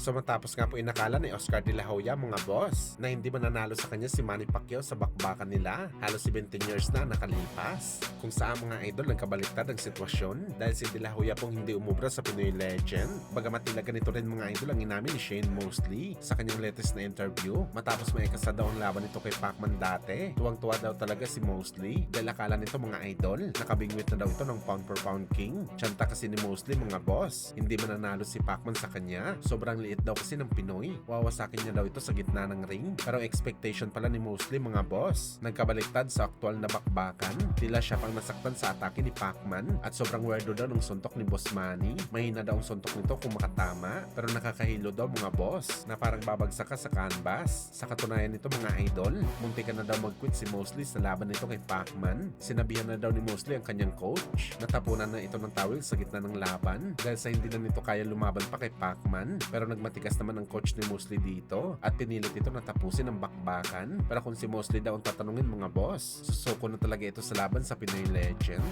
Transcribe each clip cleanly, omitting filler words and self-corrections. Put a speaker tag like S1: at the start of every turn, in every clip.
S1: So matapos nga po inakala ni Oscar De La Hoya mga boss na hindi mananalo sa kanya si Manny Pacquiao sa bakbakan nila. Halos 17 years na nakalipas. Kung saan mga idol nagkabaliktad ang sitwasyon dahil si De La Hoya pong hindi umubra sa Pinoy Legend. Bagamat nila ganito rin mga idol ang inamin ni Shane Mosley sa kanyang latest na interview matapos may ikasa daw ang laban nito kay Pacman dati. Tuwang-tuwa daw talaga si Mosley dahil akala nito mga idol nakabingwit na daw ito ng pound per pound king. Tsanta kasi ni Mosley mga boss, hindi mananalo si Pacman sa kanya. Sobrang liit daw kasi ng Pinoy. Wawasakin niya daw ito sa gitna ng ring. Pero expectation pala ni Mosley mga boss. Nagkabaliktad sa aktual na bakbakan. Tila siya pang nasaktan sa atake ni Pacman at sobrang weirdo daw ng suntok ni Boss Manny. Mahina daw ang suntok nito kung makatama pero nakakahilo daw mga boss na parang babagsak ka sa canvas. Sa katunayan nito mga idol, munti ka na daw mag-quit si Mosley sa laban nito kay Pacman. Sinabihan na daw ni Mosley ang kanyang coach. Natapunan na ito ng towel sa gitna ng laban dahil sa hindi na nito kaya lumaban pa kay Pacman. Pero nagmatigas naman ang coach ni Mosley dito at pinilit ito na tapusin ang bakbakan. Pero kung si Mosley daw ang tatanungin mga boss, susuko na talaga ito sa laban sa Pinoy Legend.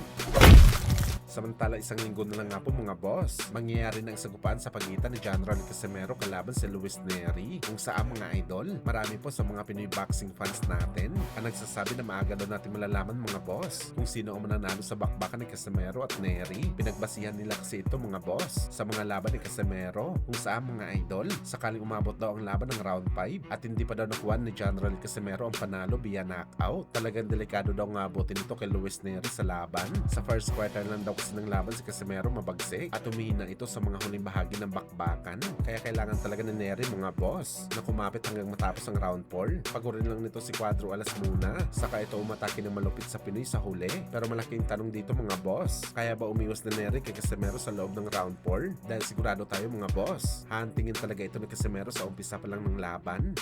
S1: Samantala isang linggo na lang nga po mga boss, mangyayari na ang sagupaan sa pagitan ni General Casimero kalaban si Luis Nery. Kung saan mga idol, marami po sa mga Pinoy boxing fans natin ang nagsasabi na maaga daw natin malalaman mga boss kung sino ang mananalo sa bakbakan ni Casimero at Nery. Pinagbasihan nila kasi ito mga boss sa mga laban ni Casimero kung saan mga idol, sakaling umabot daw ang laban ng round 5 at hindi pa daw nakuha ni General Casimero ang panalo via knockout. Talagang delikado daw nga abutin ito kay Luis Nery sa laban. Sa first quarter lang daw kasi ng laban si Casimero mabagsik at humihina ito sa mga huling bahagi ng bakbakan. Kaya kailangan talaga ni Nery mga boss na kumapit hanggang matapos ang round 4. Pagurin lang nito si Cuadro Alas muna, saka ito umatake ng malupit sa Pinoy sa huli. Pero malaking tanong dito mga boss, kaya ba umiwas ni Nery kay Casimero sa loob ng round 4? Dahil sigurado tayo mga boss, hahantingin talaga ito ni Casimero sa umpisa pa lang ng laban.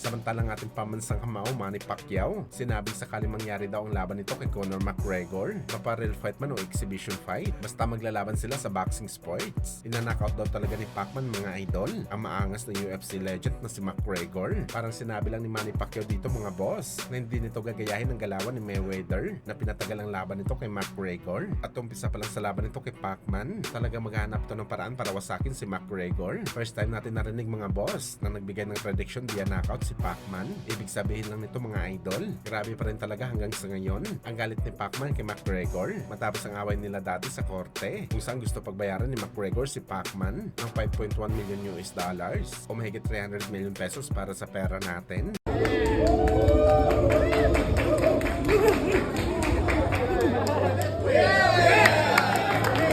S1: Samantalang ating pamansang kamao, Manny Pacquiao, sinabing sakaling mangyari daw ang laban nito kay Conor McGregor, mapa-real fight man o exhibition fight, basta maglalaban sila sa boxing sports. Inanockout daw talaga ni Pacman mga idol, ang maangas na UFC legend na si McGregor. Parang sinabi lang ni Manny Pacquiao dito mga boss, na hindi nito gagayahin ang galawan ni Mayweather, na pinatagal ang laban nito kay McGregor. At umpisa pa lang sa laban nito kay Pacman, talaga maghanap to ng paraan para wasakin si McGregor. First time natin narinig mga boss na nagbigay ng prediction via knockout si Pacman. Ibig sabihin lang nito mga idol, grabe pa rin talaga hanggang sa ngayon ang galit ni Pacman kay McGregor matapos ang away nila dati sa korte kung saan gusto pagbayaran ni McGregor si Pacman ng $5.1 million o mahigit 300 million pesos para sa pera natin.